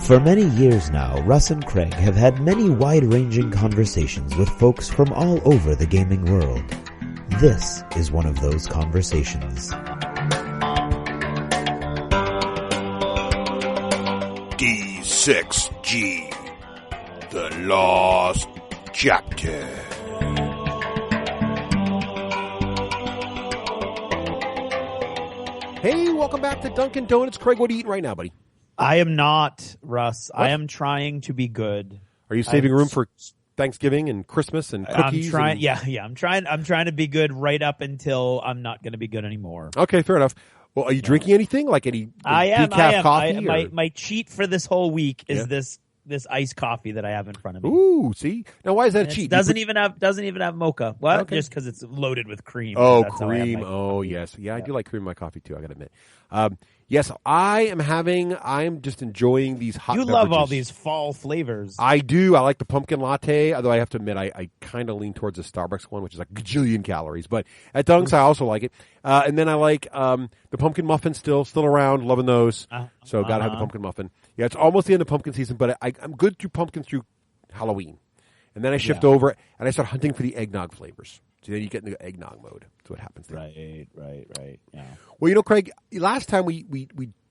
For many years now, Russ and Craig have had many wide-ranging conversations with folks from all over the gaming world. This is one of those conversations. D6G, the Lost Chapter. Hey, welcome back to Dunkin' Donuts. Craig, what are you eating right now, buddy? I am not, Russ. What? I am trying to be good. Are you saving room for Thanksgiving and Christmas and cookies? I'm trying. Yeah. I'm trying to be good right up until I'm not going to be good anymore. Okay, fair enough. Well, are you drinking anything? Like any decaf coffee? My cheat for this whole week is this iced coffee that I have in front of me. Ooh, see? Now, why is that a cheat? Doesn't even have mocha. What? Okay. Just because it's loaded with cream. Oh, That's how I have cream. my Oh, yes. Yeah, I do like cream in my coffee, too, I got to admit. Yes, I'm just enjoying these hot beverages. You love all these fall flavors. I do. I like the pumpkin latte, although I have to admit I kind of lean towards the Starbucks one, which is like a gajillion calories. But at Dunks, I also like it. And then I like the pumpkin muffin still around, loving those. So got to have the pumpkin muffin. Yeah, it's almost the end of pumpkin season, but I'm good through pumpkin through Halloween. And then I shift over and I start hunting for the eggnog flavors. So then you get into eggnog mode. That's what happens there. Right. Yeah. Well, Craig, last time we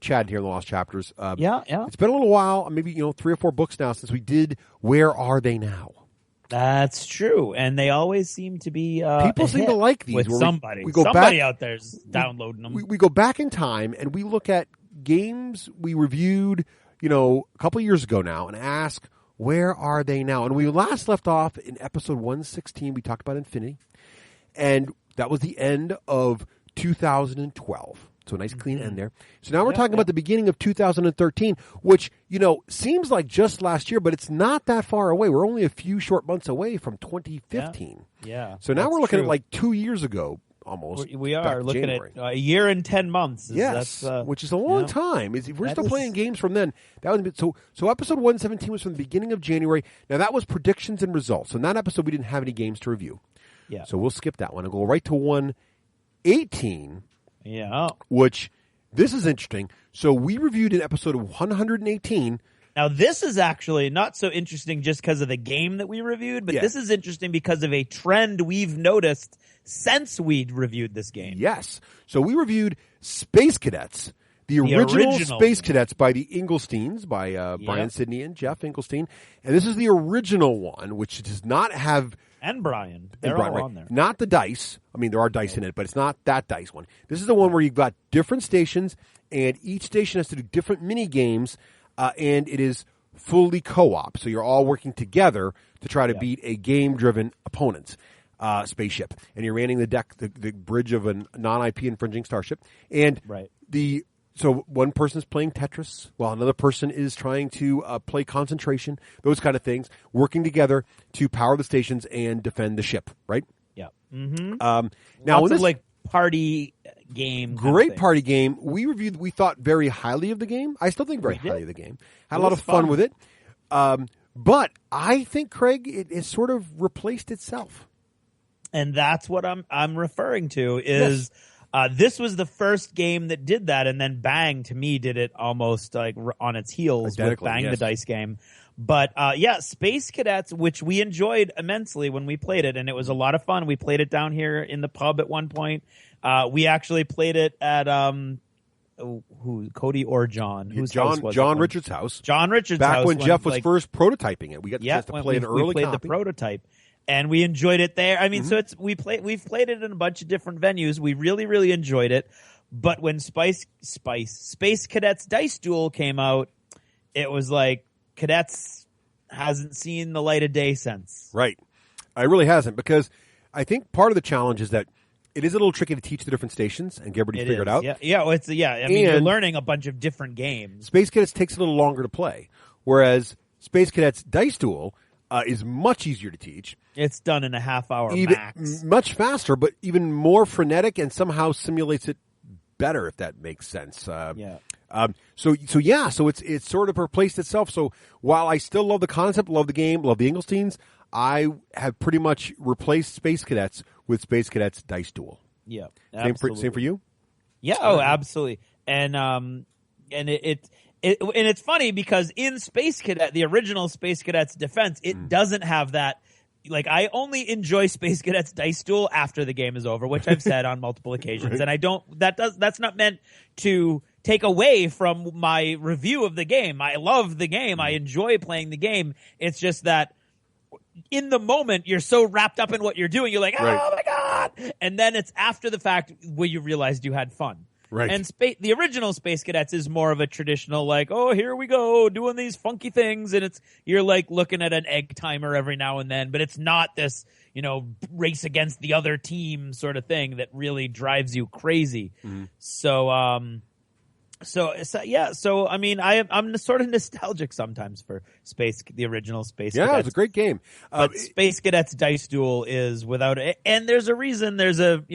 chatted here in the Lost Chapters. It's been a little while, maybe 3 or 4 books now since we did Where Are They Now? That's true, and they always seem to be people seem to like these. With somebody. We go somebody back, out there's downloading them. We go back in time and we look at games we reviewed, a couple of years ago now, and ask, where are they now? And we last left off in episode 116. We talked about Infinity. And that was the end of 2012. So a nice clean end there. So now we're talking about the beginning of 2013, which, seems like just last year, but it's not that far away. We're only a few short months away from 2015. Yeah. So now we're looking at like 2 years ago almost. We are looking January. at a year and 10 months. Yes, which is a long time. If we're still playing games from then, that would be so episode 117 was from the beginning of January. Now that was predictions and results. So in that episode we didn't have any games to review. Yeah. So we'll skip that one and go right to 118. Yeah. Which, this is interesting. So we reviewed an episode of 118. Now this is actually not so interesting just because of the game that we reviewed, but this is interesting because of a trend we've noticed since we reviewed this game. Yes. So we reviewed Space Cadets. The original Space Cadets by the Engelsteins, by Brian Sidney and Jeff Engelstein. And this is the original one, which does not have... And Brian. They're all on there. Not the dice. I mean, there are dice in it, but it's not that dice one. This is the one where you've got different stations, and each station has to do different mini games, and it is fully co-op. So you're all working together to try to beat a game-driven opponent. Spaceship. And you're manning the deck, the bridge of a non-IP infringing starship. And so one person's playing Tetris while another person is trying to play concentration, those kind of things, working together to power the stations and defend the ship, right? Yeah. Mm-hmm. Now, lots of like party game. Great party game. We thought very highly of the game. I still think very highly of the game. Had a lot of fun with it. But I think, Craig, it has sort of replaced itself. And that's what I'm referring to is... Yes. This was the first game that did that, and then Bang, to me, did it almost like on its heels with Bang the Dice game. But, Space Cadets, which we enjoyed immensely when we played it, and it was a lot of fun. We played it down here in the pub at one point. We actually played it at, Cody or John? John Richards' house. John Richards' house. Back when Jeff was first prototyping it. We got the chance to play an early copy. We played the prototype. And we enjoyed it there. I mean, so we've played it in a bunch of different venues. We really, really enjoyed it. But when Space Cadets Dice Duel came out, it was like Cadets hasn't seen the light of day since. Right. It really hasn't, because I think part of the challenge is that it is a little tricky to teach the different stations and get everybody figured out. Yeah. I mean, you're learning a bunch of different games. Space Cadets takes a little longer to play, whereas Space Cadets Dice Duel is much easier to teach. It's done in a half hour max. Much faster, but even more frenetic, and somehow simulates it better, if that makes sense. So it's sort of replaced itself. So while I still love the concept, love the game, love the Engelsteins, I have pretty much replaced Space Cadets with Space Cadets Dice Duel. Yeah, same for you. Yeah, absolutely. And it And it's funny because in Space Cadet, the original Space Cadet's defense, it doesn't have that. Like, I only enjoy Space Cadet's Dice Duel after the game is over, which I've said on multiple occasions. Right. And that's not meant to take away from my review of the game. I love the game. I enjoy playing the game. It's just that in the moment, you're so wrapped up in what you're doing. You're like, oh my God. And then it's after the fact where you realized you had fun. Right. And the original Space Cadets is more of a traditional, like, oh, here we go, doing these funky things. And you're like looking at an egg timer every now and then, but it's not this, race against the other team sort of thing that really drives you crazy. Mm-hmm. So I mean, I'm sort of nostalgic sometimes for the original Space Cadets. Yeah, it's a great game. But Space Cadets Dice Duel is without it. And there's a reason there's an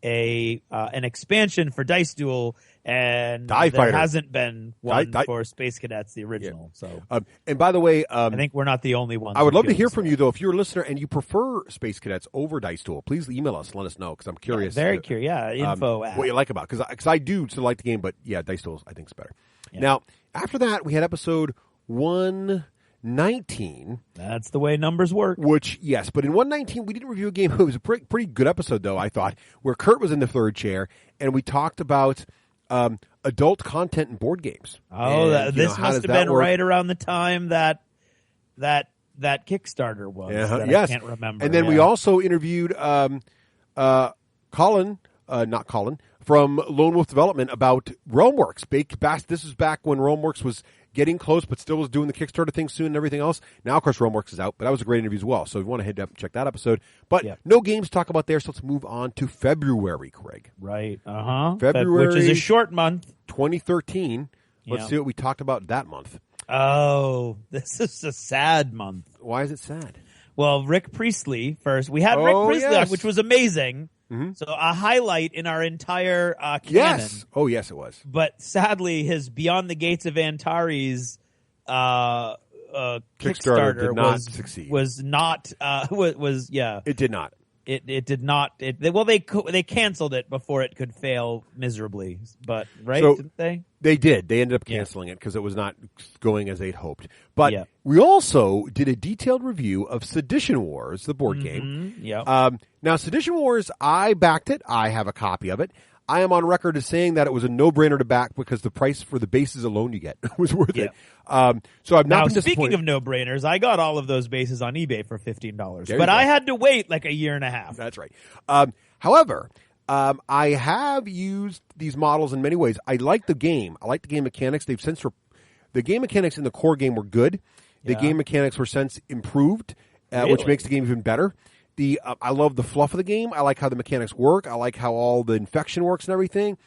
expansion for Dice Duel, and Die there Fighter. Hasn't been one for Space Cadets, the original. Yeah. So, and by the way, I think we're not the only ones. I would love to hear from you, though. If you're a listener and you prefer Space Cadets over Dice Duel, please email us and let us know, because I'm curious. Yeah, very curious. Yeah, info what you like about it, because I do still like the game, but yeah, Dice Duel I think is better. Yeah. Now, after that, we had episode 119. That's the way numbers work. Which, yes, but in 119, we didn't review a game. It was a pretty good episode, though, I thought, where Kurt was in the third chair, and we talked about adult content in board games. Oh, and, this must have been right around the time that Kickstarter was. Yes. I can't remember. And then we also interviewed Colin, not Colin, from Lone Wolf Development about Realmworks. This is back when Realmworks was getting close, but still was doing the Kickstarter thing soon and everything else. Now, of course, Realmworks is out, but that was a great interview as well. So if you want to head up and check that episode. But no games to talk about there, so let's move on to February, Craig. Right. February. Which is a short month. 2013. Let's see what we talked about that month. Oh, this is a sad month. Why is it sad? Well, Rick Priestley first. We had Rick Priestley, which was amazing. Mm-hmm. So a highlight in our entire canon. Yes. Oh, yes, it was. But sadly, his Beyond the Gates of Antares Kickstarter did not succeed. Was not. It did not. It did not. They canceled it before it could fail miserably. But didn't they? They did. They ended up canceling it because it was not going as they'd hoped. But we also did a detailed review of Sedition Wars, the board game. Yeah. Now, Sedition Wars, I backed it. I have a copy of it. I am on record as saying that it was a no-brainer to back because the price for the bases alone you get was worth it. So I've not been disappointed. Speaking of no-brainers, I got all of those bases on eBay for $15, but I had to wait like a year and a half. That's right. However, I have used these models in many ways. I like the game. I like the game mechanics. They've since the game mechanics in the core game were good. The game mechanics were since improved, which makes the game even better. I love the fluff of the game. I like how the mechanics work. I like how all the infection works and everything.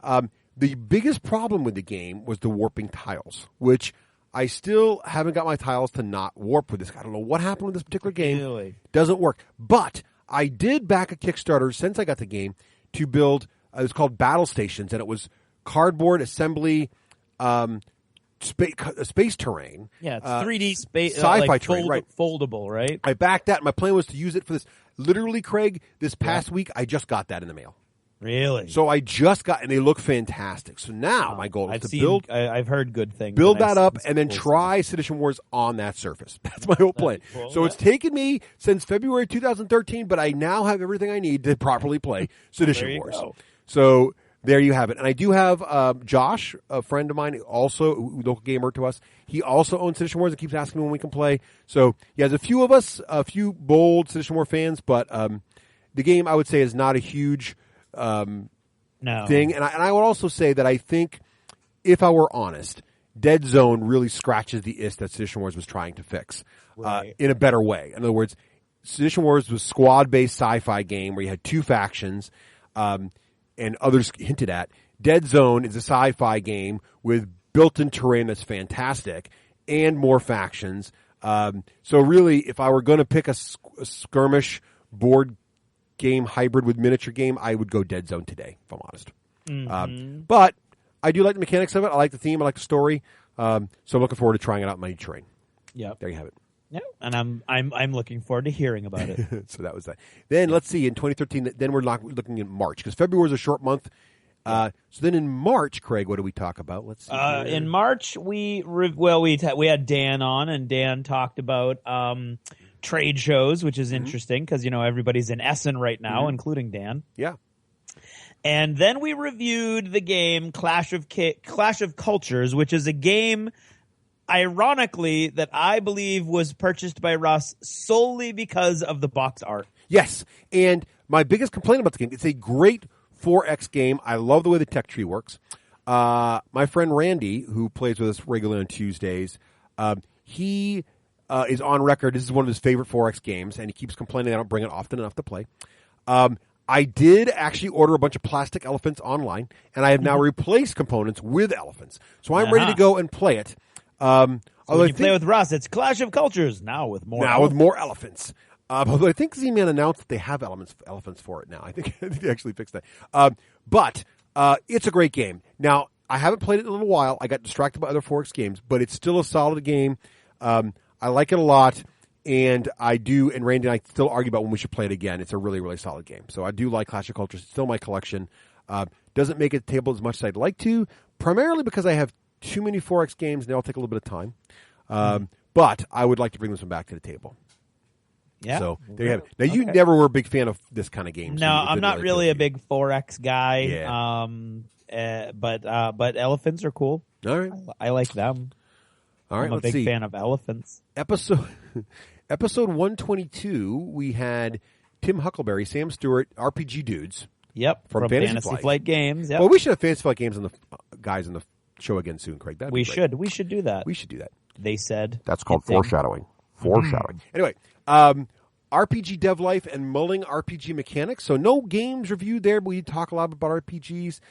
The biggest problem with the game was the warping tiles, which I still haven't got my tiles to not warp with this. I don't know what happened with this particular game. Really? Doesn't work. But I did back a Kickstarter since I got the game to build, it was called Battle Stations, and it was cardboard assembly space terrain. Yeah, it's 3D space, sci-fi terrain, right? Foldable, right? I backed that. My plan was to use it for this. Literally, Craig, this past week, I just got that in the mail. Really? So I just got, and they look fantastic. So now my goal is to build. I've heard good things. Build that up and then try Sedition Wars on that surface. That's my whole plan. Cool. So it's taken me since February 2013, but I now have everything I need to properly play Sedition Wars. Go. So there you have it. And I do have Josh, a friend of mine, also local gamer to us. He also owns Sedition Wars and keeps asking me when we can play. So he has a few of us, a few bold Sedition War fans, but the game I would say is not a huge thing. And I would also say that I think, if I were honest, Dead Zone really scratches the itch that Sedition Wars was trying to fix in a better way. In other words, Sedition Wars was a squad-based sci-fi game where you had two factions, and others hinted at. Dead Zone is a sci-fi game with built-in terrain that's fantastic and more factions. So really, if I were going to pick a skirmish board game hybrid with miniature game, I would go Dead Zone today, if I'm honest. Mm-hmm. But I do like the mechanics of it. I like the theme. I like the story. So I'm looking forward to trying it out in my new terrain. Yeah, there you have it. Yeah, and I'm looking forward to hearing about it. So that was that. Then let's see. In 2013, then we're looking at March because February is a short month. So then in March, Craig, what do we talk about? Let's see. In March, we had Dan on, and Dan talked about trade shows, which is interesting because everybody's in Essen right now, including Dan. Yeah. And then we reviewed the game Clash of Cultures, which is a game, ironically, that I believe was purchased by Russ solely because of the box art. Yes, and my biggest complaint about the game, it's a great 4X game. I love the way the tech tree works. My friend Randy, who plays with us regularly on Tuesdays, he is on record. This is one of his favorite 4X games, and he keeps complaining I don't bring it often enough to play. I did actually order a bunch of plastic elephants online, and I have now replaced components with elephants. So I'm ready to go and play it. So when you play with Russ, it's Clash of Cultures now with more elephants. Although I think Z-Man announced that they have elephants for it now. I think they actually fixed that. But it's a great game. Now, I haven't played it in a little while. I got distracted by other 4X games, but it's still a solid game. I like it a lot. And Randy and I still argue about when we should play it again. It's a really, really solid game. So I do like Clash of Cultures. It's still my collection. Doesn't make it to the table as much as I'd like to, primarily because I have too many 4X games, and they'll take a little bit of time. But I would like to bring this one back to the table. Yeah. So there you have it. Now, you never were a big fan of this kind of game. No, I'm not really a big 4X guy. Yeah. But elephants are cool. All right. I like them. All right, I'm a big fan of elephants. Episode 122, we had Tim Huckleberry, Sam Stewart, RPG Dudes. Yep, from Fantasy Flight Games. Yep. Well, we should have Fantasy Flight Games on the guys on the show again soon, Craig. We should do that. We should do that. They said. That's called foreshadowing. Foreshadowing. Anyway, RPG Dev Life and mulling RPG mechanics. So no games reviewed there, but we talk a lot about RPGs.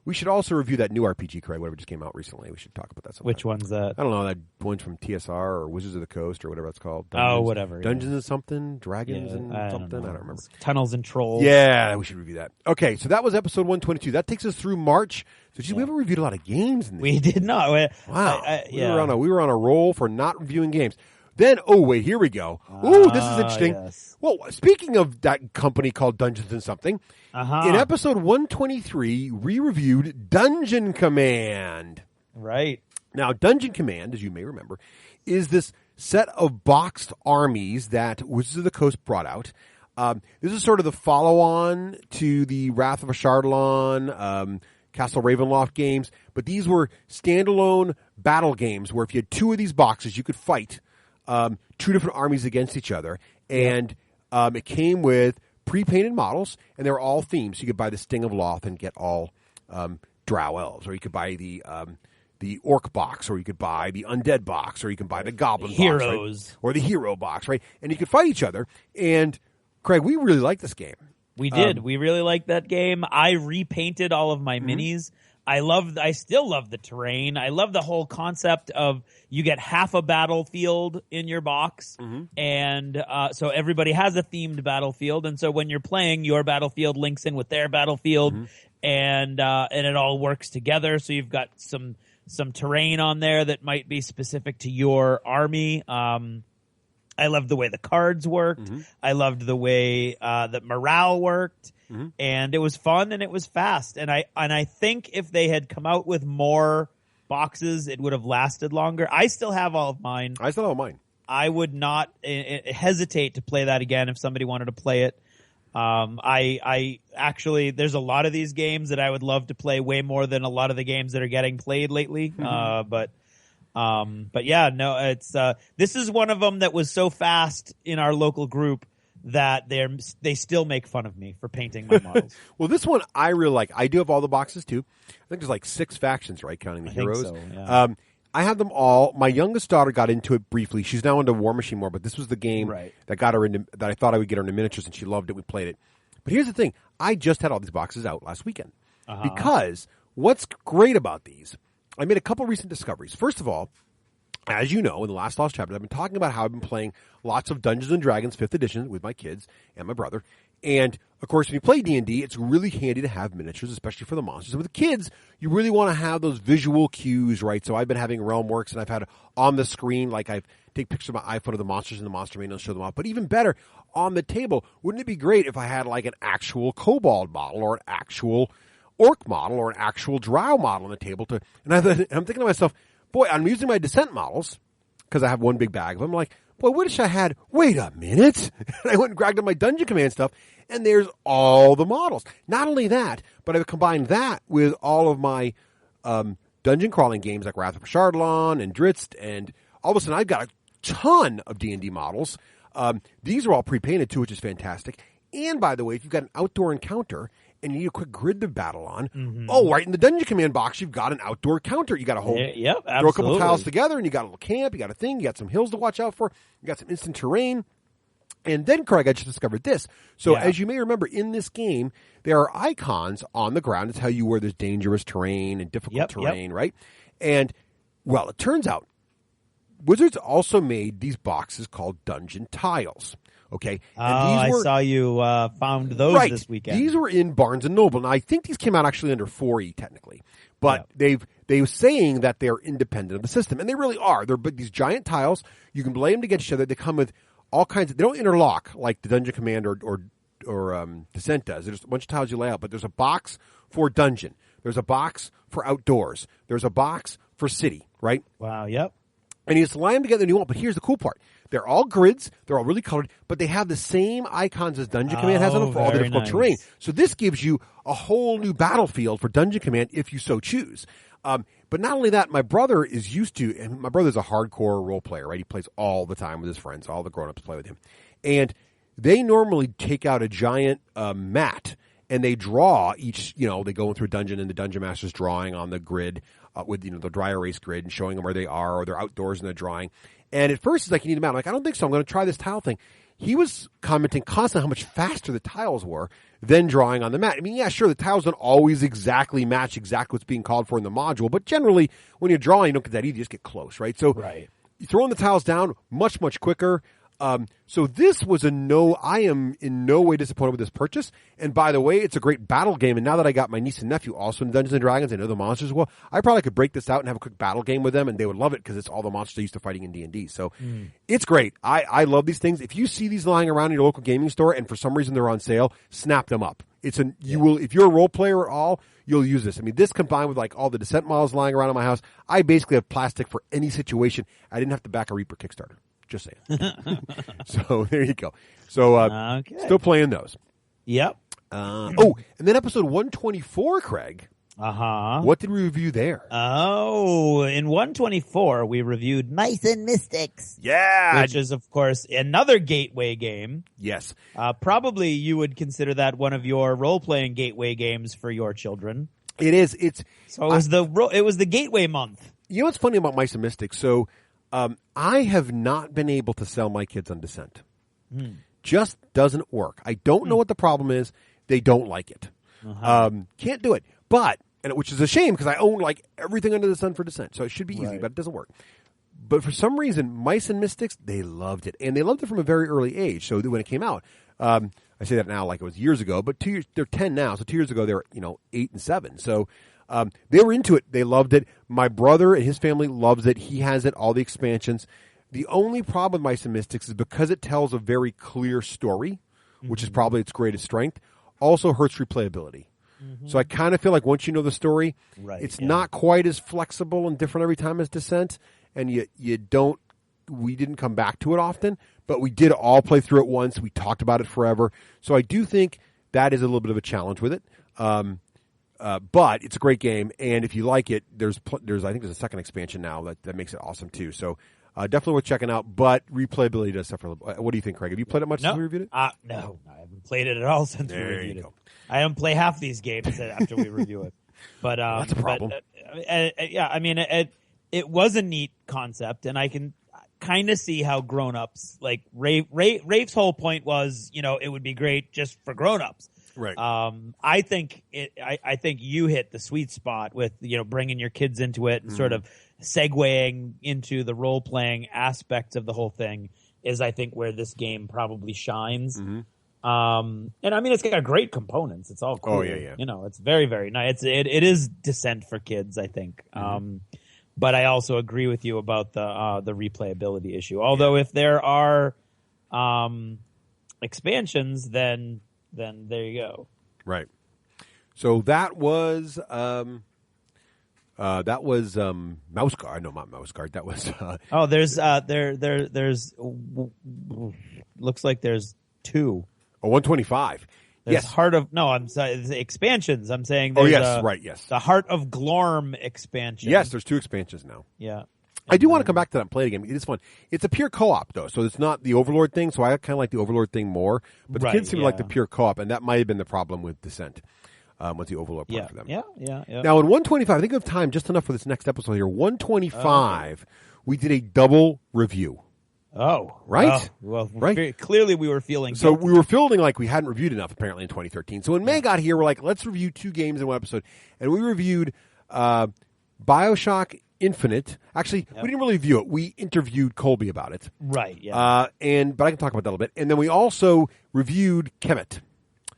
We should also review that new RPG, Craig, whatever just came out recently. We should talk about that sometime. Which one's that? I don't know. That one's from TSR or Wizards of the Coast or whatever it's called. Whatever. Dungeons and something? Dragons and something? I don't remember. Tunnels and Trolls. Yeah, we should review that. Okay, so that was episode 122. That takes us through March. So we haven't reviewed a lot of games in this. We did not. Wow. We were on a roll for not reviewing games. Then, here we go. Ooh, this is interesting. Yes. Well, speaking of that company called Dungeons and Something, in episode 123, we reviewed Dungeon Command. Right. Now, Dungeon Command, as you may remember, is this set of boxed armies that Wizards of the Coast brought out. This is sort of the follow-on to the Wrath of Ashardalon, Castle Ravenloft games, but these were standalone battle games where if you had two of these boxes, you could fight two different armies against each other, and it came with pre-painted models, and they were all themed. So you could buy the Sting of Loth and get all Drow elves, or you could buy the Orc box, or you could buy the Undead box, or you can buy the Goblin box, right? Or the Hero box, right? And you could fight each other. And Craig, we really liked this game. We did. We really liked that game. I repainted all of my minis. I still love the terrain. I love the whole concept of you get half a battlefield in your box, and so everybody has a themed battlefield. And so when you're playing, your battlefield links in with their battlefield, and it all works together. So you've got some terrain on there that might be specific to your army. I loved the way the cards worked. I loved the way that morale worked. And it was fun and it was fast. And I think if they had come out with more boxes, it would have lasted longer. I still have all of mine. I would not hesitate to play that again if somebody wanted to play it. I actually, there's a lot of these games that I would love to play way more than a lot of the games that are getting played lately. But yeah, no, it's this is one of them that was so fast in our local group that they still make fun of me for painting my models. Well, this one I really like. I do have all the boxes too. I think there's like 6 factions, right, counting the heroes. Think so, yeah. I have them all. My youngest daughter got into it briefly. She's now into War Machine more, but this was the game that got her into, that I thought I would get her into miniatures, and she loved it. We played it. But here's the thing. I just had all these boxes out last weekend. Because what's great about these, I made a couple recent discoveries. First of all, as you know, in the last Lost Chapter, I've been talking about how I've been playing lots of Dungeons & Dragons 5th edition with my kids and my brother. And, of course, when you play D&D, it's really handy to have miniatures, especially for the monsters. And with the kids, you really want to have those visual cues, right? So I've been having Realmworks, and I've had on the screen, like I take pictures of my iPhone of the monsters in the monster manual and show them off. But even better, on the table, wouldn't it be great if I had like an actual kobold model or an actual orc model or an actual drow model on the table and I'm thinking to myself, boy, I'm using my descent models because I have one big bag of them. I'm like, boy, wish I had, wait a minute. And I went and grabbed up my Dungeon Command stuff, and there's all the models. Not only that, but I've combined that with all of my dungeon crawling games like Wrath of Shardlon and Drizzt, and all of a sudden I've got a ton of D&D models. These are all pre-painted too, which is fantastic. And by the way, if you've got an outdoor encounter and you need a quick grid to battle on, right in the Dungeon Command box, you've got an outdoor counter. You got a whole, throw a couple tiles together, and you got a little camp, you got a thing, you got some hills to watch out for, you got some instant terrain. And then, Craig, I just discovered this. So as you may remember, in this game, there are icons on the ground to tell you where there's dangerous terrain and difficult terrain, right? And, well, it turns out Wizards also made these boxes called dungeon tiles. Okay. And these I saw you found those this weekend. These were in Barnes and Noble. Now I think these came out actually under 4E technically, but they were saying that they're independent of the system, and they really are. They're these giant tiles. You can lay them against each other. They come with all kinds of. They don't interlock like the Dungeon Command or Descent does. There's a bunch of tiles you lay out, but there's a box for dungeon. There's a box for outdoors. There's a box for city. Right? Wow. Yep. And you just lie them together and you want. But here's the cool part. They're all grids. They're all really colored, but they have the same icons as Dungeon Command has on them for all the difficult terrain. So this gives you a whole new battlefield for Dungeon Command if you so choose. But not only that, my brother is used to, and my brother's a hardcore role player, right? He plays all the time with his friends. All the grown-ups play with him. And they normally take out a giant mat, and they draw each, they go through a dungeon, and the Dungeon Master's drawing on the grid with, the dry erase grid and showing them where they are, or they're outdoors and they're drawing. And at first, it's like, you need a mat. I'm like, I don't think so. I'm going to try this tile thing. He was commenting constantly how much faster the tiles were than drawing on the mat. I mean, yeah, sure, the tiles don't always exactly match exactly what's being called for in the module, but generally, when you're drawing, you don't get that easy. You just get close, right? So you throwing the tiles down much, much quicker. So this was I am in no way disappointed with this purchase. And by the way, it's a great battle game. And now that I got my niece and nephew also in Dungeons & Dragons, I know the monsters well, I probably could break this out and have a quick battle game with them, and they would love it because it's all the monsters they're used to fighting in D&D. So it's great. I love these things. If you see these lying around in your local gaming store and for some reason they're on sale, snap them up. You will, if you're a role player at all, you'll use this. I mean, this combined with like all the Descent models lying around in my house, I basically have plastic for any situation. I didn't have to back a Reaper Kickstarter. Just saying. So there you go. So still playing those. Yep. And then episode 124, Craig. What did we review there? Oh, in 124, we reviewed Mice and Mystics. Yeah. Which is, of course, another gateway game. Yes. Probably you would consider that one of your role-playing gateway games for your children. It is. It was the gateway month. You know what's funny about Mice and Mystics? So I have not been able to sell my kids on Descent. Just doesn't work. I don't know what the problem is. They don't like it. Can't do it. But, which is a shame because I own like everything under the sun for Descent. So it should be easy, but it doesn't work. But for some reason, Mice and Mystics, they loved it. And they loved it from a very early age. So when it came out, I say that now like it was years ago, but they're 10 now. So 2 years ago, they were 8 and 7. So they were into it. They loved it. My brother and his family loves it. He has it, all the expansions. The only problem with Mice and Mystics is because it tells a very clear story, which is probably its greatest strength, also hurts replayability. So I kind of feel like once you know the story, it's not quite as flexible and different every time as Descent, and we didn't come back to it often, but we did all play through it once. We talked about it forever. So I do think that is a little bit of a challenge with it. But it's a great game, and if you like it, there's I think there's a second expansion now that makes it awesome too. So definitely worth checking out. But replayability does suffer a little. What do you think, Craig? Have you played it much since we reviewed it? No, I haven't played it at all since we reviewed it. I don't play half these games after we review it. But that's a problem. I mean, it was a neat concept, and I can kind of see how grown-ups like Rafe's whole point was, it would be great just for grown-ups. Right. I think you hit the sweet spot with, bringing your kids into it and sort of segueing into the role playing aspects of the whole thing is, I think, where this game probably shines. And I mean, it's got great components. It's all cool. Oh yeah. It's very, very nice. It is Descent for kids, I think. But I also agree with you about the replayability issue. Although if there are expansions, then there you go. Right. So that was Mouse Guard. No, not Mouse Guard. That was. There's looks like there's 2. 125. There's yes. I'm sorry, expansions. I'm saying there's yes. The Heart of Glorm expansion. Yes, there's 2 expansions now. Yeah. I do want to come back to that and play it again. It is fun. It's a pure co-op, though, so it's not the Overlord thing, so I kind of like the Overlord thing more. But the kids seem to like the pure co-op, and that might have been the problem with Descent, was the Overlord part for them. Yeah. Now, in 125, I think we have time just enough for this next episode here. 125, we did a double review. Oh. Right? Well, right. Clearly we were feeling So guilty. we were feeling like we hadn't reviewed enough, apparently, in 2013. So when May got here, we're like, let's review 2 games in one episode. And we reviewed BioShock Infinite. Actually, we didn't really review it. We interviewed Colby about it. Right, yeah. But I can talk about that a little bit. And then we also reviewed Kemet.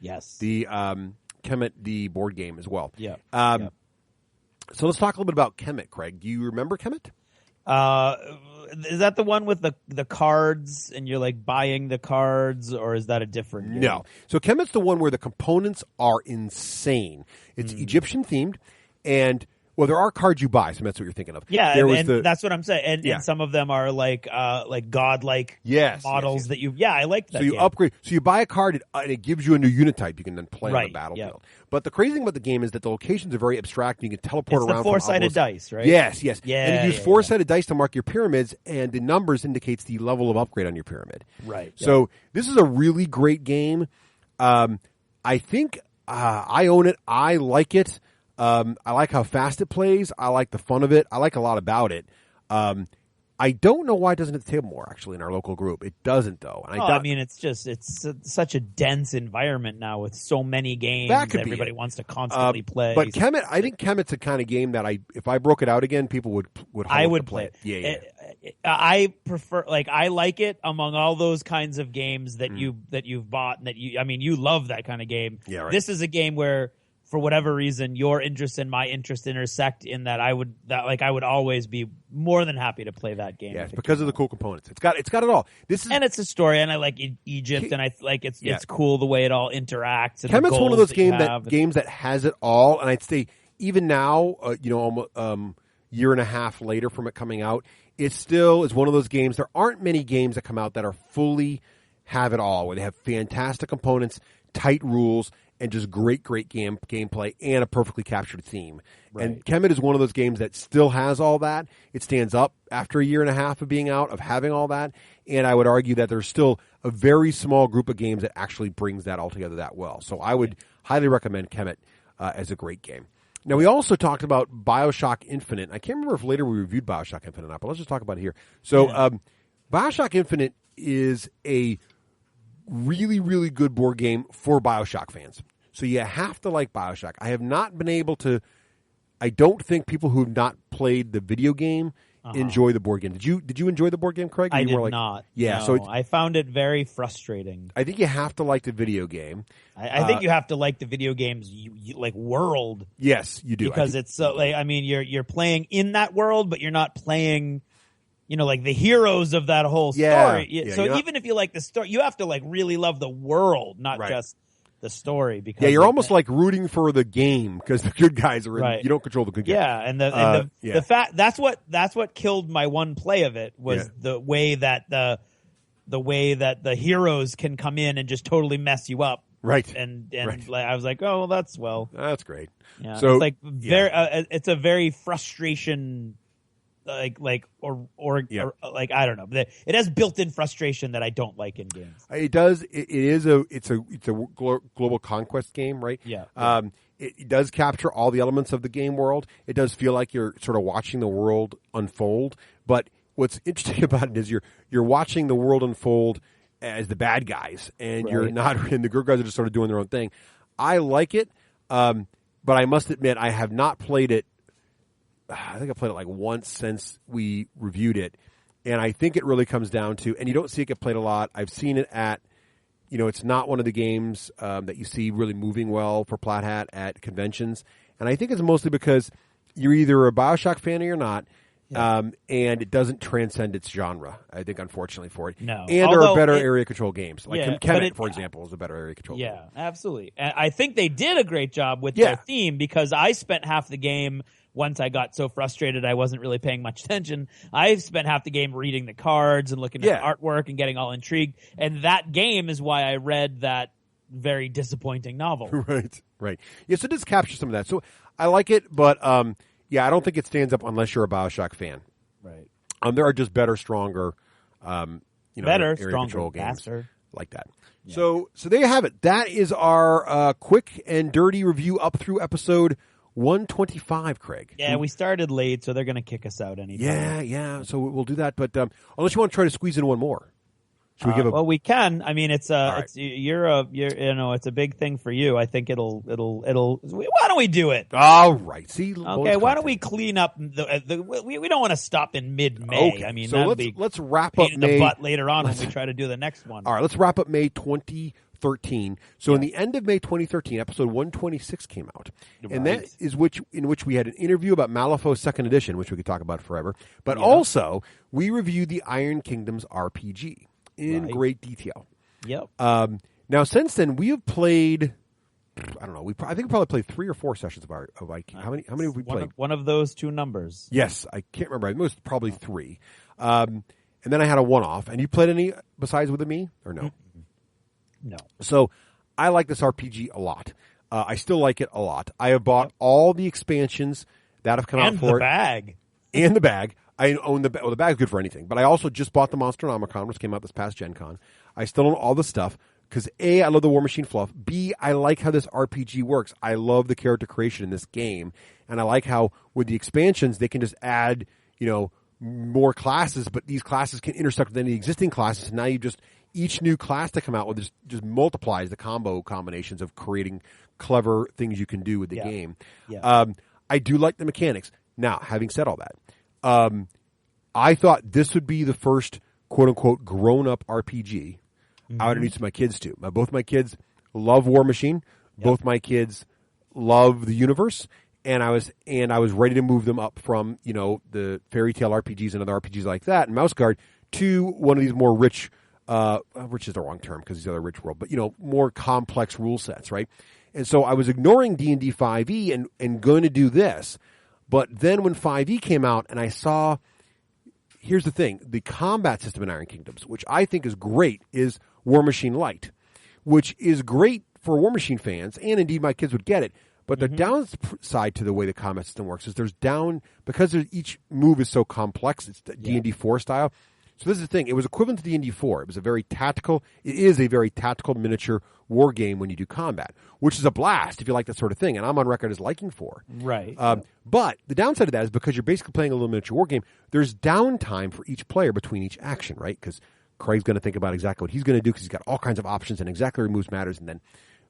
Yes. The Kemet, the board game as well. Yeah. So let's talk a little bit about Kemet, Craig. Do you remember Kemet? Is that the one with the cards and you're like buying the cards, or is that a different game? No. So Kemet's the one where the components are insane. It's Egyptian themed, and well, there are cards you buy, so that's what you're thinking of. Yeah, and that's what I'm saying. And some of them are like godlike models that you. Yeah, I like that. So you upgrade. So you buy a card, and it gives you a new unit type you can then play on the battlefield. Yeah. But the crazy thing about the game is that the locations are very abstract. And you can teleport around. It's the 4-sided dice, right? Yes. Yeah, and you use 4-sided dice to mark your pyramids, and the numbers indicates the level of upgrade on your pyramid. Right. So this is a really great game. I think I own it. I like it. I like how fast it plays. I like the fun of it. I like a lot about it. I don't know why it doesn't hit the table more, actually, in our local group. It doesn't, though. And I mean, it's such a dense environment now with so many games that everybody wants to constantly play. But Kemet, I think Kemet's a kind of game that if I broke it out again, people would play it. Yeah. I prefer, I like it among all those kinds of games that you've bought and that you love that kind of game. Yeah, right. This is a game where, for whatever reason, your interest and my interest intersect in that I would always be more than happy to play that game. Yes, because of the cool components. It's got it all. And it's a story, and I like Egypt, and I like it's cool the way it all interacts. And Kemet's one of those games that has it all, and I'd say even now, almost year and a half later from it coming out, it still is one of those games. There aren't many games that come out that are fully have it all, where they have fantastic components, tight rules, and just great gameplay and a perfectly captured theme. Right. And Kemet is one of those games that still has all that. It stands up after a year and a half of being out, of having all that. And I would argue that there's still a very small group of games that actually brings that all together that well. So I would highly recommend Kemet as a great game. Now, we also talked about BioShock Infinite. I can't remember if later we reviewed BioShock Infinite or not, but let's just talk about it here. So BioShock Infinite is a really, really good board game for BioShock fans. So you have to like BioShock. I have not been able to. I don't think people who have not played the video game enjoy the board game. Did you enjoy the board game, Craig? I did not. Yeah, no, so I found it very frustrating. I think you have to like the video game. I think you have to like the video game's like world. Yes, you do, because it's you're playing in that world, but you're not playing. Like the heroes of that whole story. Yeah, so even if you like the story, you have to like really love the world, not just the story. Because you're almost like rooting for the game because the good guys are in. Right. You don't control the good guys. Yeah, and the fact that's what killed my one play of it was the way that the heroes can come in and just totally mess you up. Right. And I was like, oh, well, that's great. Yeah. So it's like it's a very frustration. I don't know. It has built-in frustration that I don't like in games. It does. It's a global conquest game, right? Yeah. It does capture all the elements of the game world. It does feel like you're sort of watching the world unfold. But what's interesting about it is you're watching the world unfold as the bad guys, and you're not. And the good guys are just sort of doing their own thing. I like it, but I must admit I have not played it. I think I played it like once since we reviewed it, and I think it really comes down to, and you don't see it get played a lot. I've seen it at, it's not one of the games that you see really moving well for Plat Hat at conventions, and I think it's mostly because you're either a BioShock fan or you're not. and it doesn't transcend its genre, I think, unfortunately, for it. No. And there are better area control games. Like Kemet, for example, is a better area control game. Yeah, absolutely. And I think they did a great job with their theme, because I spent half the game, once I got so frustrated I wasn't really paying much attention, I spent half the game reading the cards and looking at the artwork and getting all intrigued. And that game is why I read that very disappointing novel. Right. Yes, it does capture some of that. So I like it, but I don't think it stands up unless you're a BioShock fan. Right. There are just better, stronger, better, area stronger, control games faster. like that. Yeah. So there you have it. That is our quick and dirty review up through episode 125, Craig. Yeah, we started late, so they're going to kick us out anytime. Yeah. So we'll do that, but unless you want to try to squeeze in one more. Should we give well, we can. I mean, it's a big thing for you. I think it'll. Why don't we do it? All right. See. Okay. Why don't we clean up we don't want to stop in mid-May. Okay. I mean, so let's wrap up May. The butt later on when we try to do the next one. All right. Let's wrap up May 2013. So in the end of May 2013, episode 126 came out, and that is in which we had an interview about Malifaux's second edition, which we could talk about forever. But also we reviewed the Iron Kingdoms RPG. In great detail. Yep. Now, since then, we have played. I don't know. I think we probably played 3 or 4 sessions of IQ. How many have we played? One of those 2 numbers. Yes, I can't remember. It was probably 3. And then I had a one-off. And you played any besides with me or no? No. So I like this RPG a lot. I still like it a lot. I have bought all the expansions that have come out for it. And the bag. I own the bag's good for anything, but I also just bought the Monsternomicon, which came out this past Gen Con. I still own all the stuff because A, I love the War Machine fluff. B, I like how this RPG works. I love the character creation in this game, and I like how with the expansions they can just add, more classes, but these classes can intersect with any existing classes. And now you just each new class to come out with just multiplies the combinations of creating clever things you can do with the game. Yeah. I do like the mechanics. Now, having said all that. I thought this would be the first quote-unquote grown-up RPG I would introduce my kids to. Both my kids love War Machine. Yep. Both my kids love the universe, and I was ready to move them up from the fairy tale RPGs and other RPGs like that and Mouse Guard to one of these more rich. Rich is the wrong term because these other rich world, but more complex rule sets, right? And so I was ignoring D&D 5e and going to do this. But then when 5e came out and I saw, here's the thing, the combat system in Iron Kingdoms, which I think is great, is War Machine Light, which is great for War Machine fans, and indeed my kids would get it. But the downside to the way the combat system works is because each move is so complex, it's D&D 4 style. So this is the thing. It was equivalent to D&D 4. It is a very tactical miniature war game when you do combat, which is a blast if you like that sort of thing. And I'm on record as liking 4. Right. But the downside of that is because you're basically playing a little miniature war game, there's downtime for each player between each action, right? Because Craig's going to think about exactly what he's going to do because he's got all kinds of options and exactly where he moves matters. And then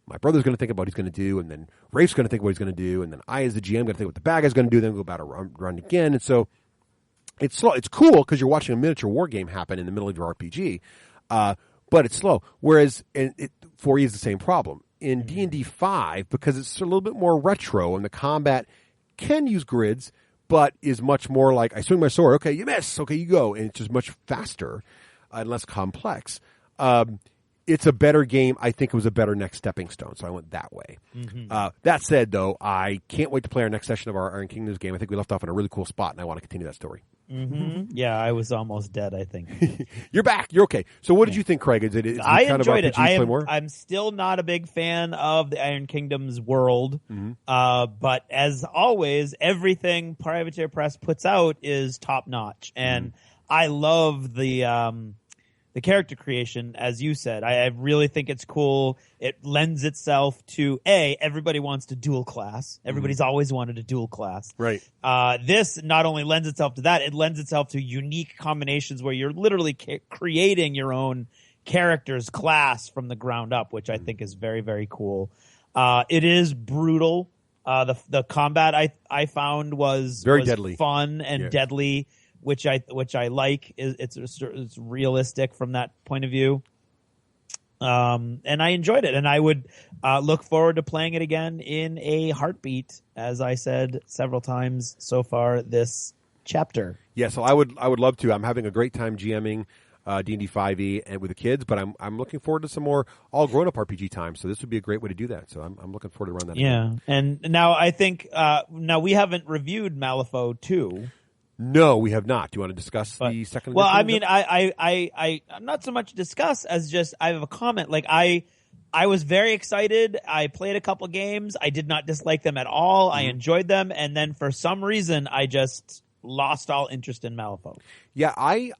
my brother's going to think about what he's going to do. And then Rafe's going to think what he's going to do. And then I, as the GM, going to think what the bad guy's going to do. Then go about a run again. And so it's slow. It's cool because you're watching a miniature war game happen in the middle of your RPG, but it's slow. Whereas 4e is the same problem. In D&D 5, because it's a little bit more retro and the combat can use grids, but is much more like, I swing my sword, okay, you miss, okay, you go. And it's just much faster and less complex. It's a better game. I think it was a better next stepping stone, so I went that way. That said, though, I can't wait to play our next session of our Iron Kingdoms game. I think we left off in a really cool spot, and I want to continue that story. Yeah, I was almost dead, I think. You're back. You're okay. So what did you think, Craig? Is it I kind enjoyed of it. I'm still not a big fan of the Iron Kingdoms world, but as always, everything Privateer Press puts out is top-notch, and I love the character creation, as you said. I really think it's cool. It lends itself to everybody wants to dual class. Everybody's always wanted to dual class. Right. This not only lends itself to that, it lends itself to unique combinations where you're literally creating your own character's class from the ground up, which I think is very, very cool. It is brutal. The combat I found was deadly, fun and deadly. Which I like. It's realistic from that point of view, and I enjoyed it. And I would look forward to playing it again in a heartbeat, as I said several times so far this chapter. Yeah, so I would love to. I'm having a great time GMing D&D 5e and with the kids, but I'm looking forward to some more all grown up RPG time. So this would be a great way to do that. So I'm looking forward to run that. Yeah, again. and now I think now we haven't reviewed Malifaux 2. No, we have not. Do you want to discuss the second? Well, I edition? mean, I'm not so much discuss as just I have a comment. Like I was very excited. I played a couple games. I did not dislike them at all. I enjoyed them, and then for some reason, I just lost all interest in Malifaux. Yeah, I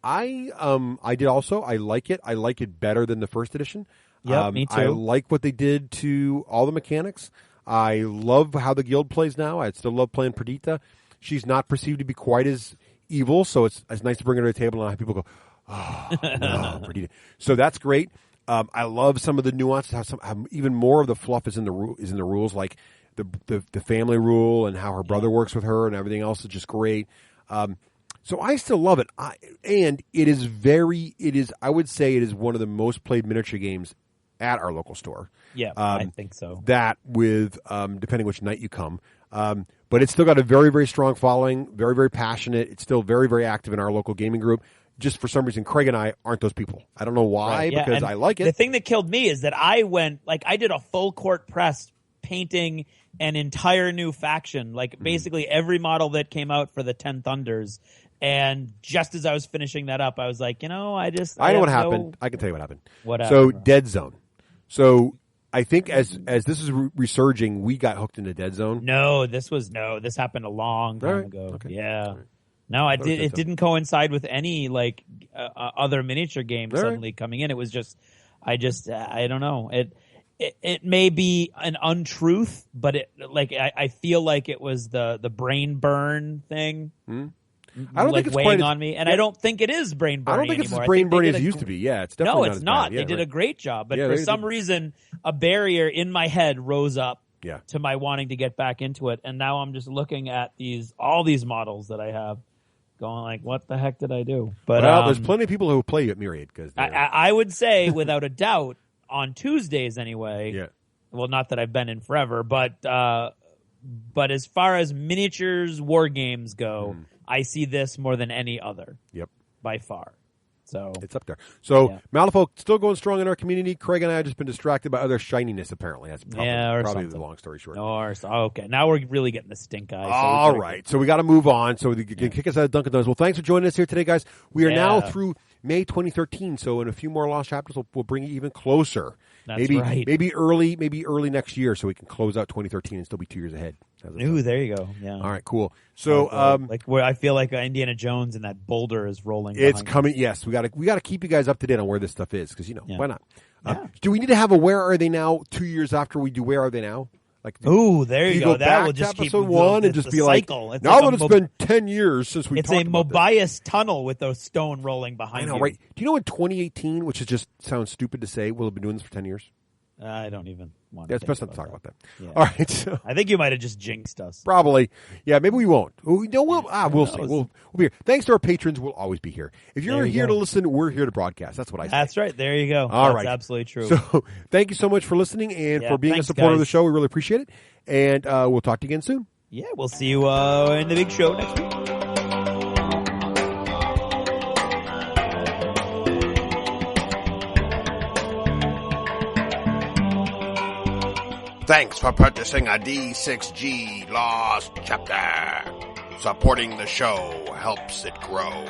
did also. I like it. I like it better than the first edition. Yeah, me too. I like what they did to all the mechanics. I love how the guild plays now. I still love playing Perdita. She's not perceived to be quite as evil, so it's nice to bring her to the table and have people go, "Oh, no, Perdita." So that's great. I love some of the nuances. How even more of the fluff is in the rules, like the family rule and how her brother works with her and everything else is just great. So I still love it. And it is. I would say it is one of the most played miniature games at our local store. Yeah, I think so. That with depending which night you come. But it's still got a very, very strong following, very, very passionate. It's still very, very active in our local gaming group. Just for some reason, Craig and I aren't those people. I don't know why, right, yeah. because and I like it. The thing that killed me is that I did a full court press painting an entire new faction, like basically every model that came out for the 10 Thunders. And just as I was finishing that up, I was like, I know what happened. I can tell you what happened. What happened? So Dead Zone. So I think as this is resurging, we got hooked into Dead Zone. This happened a long time ago. Okay. Yeah. Right. No, it didn't coincide with any other miniature game suddenly coming in. It was just I don't know. It may be an untruth, but I feel like it was the brain burn thing. I don't think it's weighing on me, and I don't think it is brain burning. I don't think it's anymore. as brain burning as it used to be. Yeah, it's definitely no, it's not. Yeah, they did a great job, but for some reason, a barrier in my head rose up to my wanting to get back into it, and now I'm just looking at all these models that I have, going like, "What the heck did I do?" But there's plenty of people who play at Myriad because I would say, without a doubt, on Tuesdays anyway. Yeah. Well, not that I've been in forever, but as far as miniatures war games go. I see this more than any other. Yep. By far. So it's up there. So Malifaux still going strong in our community. Craig and I have just been distracted by other shininess, apparently. That's probably the long story short. Okay. Now we're really getting the stink eye. All right. So we got to move on so we can kick us out of Dunkin' Donuts. Well, thanks for joining us here today, guys. We are now through May 2013, so in a few more lost chapters, we'll bring you even closer. That's right. Maybe early next year, so we can close out 2013 and still be 2 years ahead. Ooh, there you go. Yeah. All right, cool. So, where I feel like Indiana Jones and that boulder is rolling. It's coming. Yes, we got to keep you guys up to date on where this stuff is because why not? Do we need to have a Where Are They Now 2 years after we do Where Are They Now? There you go. That will just keep episode 1 and just be cycle. Like, now that it's been 10 years since we. It's a Mobius tunnel with those stone rolling behind you. I know, right? Do you know in 2018, which is just sounds stupid to say, we'll have been doing this for 10 years? I don't even want to. It's best not to talk about that. Yeah. All right. So. I think you might have just jinxed us. Probably. Yeah, maybe we won't. We'll see. We'll be here. Thanks to our patrons, we'll always be here. If you're here to listen, we're here to broadcast. That's what I say. That's right. There you go. That's absolutely true. So thank you so much for listening and for being a supporter of the show. We really appreciate it. And we'll talk to you again soon. Yeah, we'll see you in the big show next week. Thanks for purchasing a D6G Lost Chapter. Supporting the show helps it grow.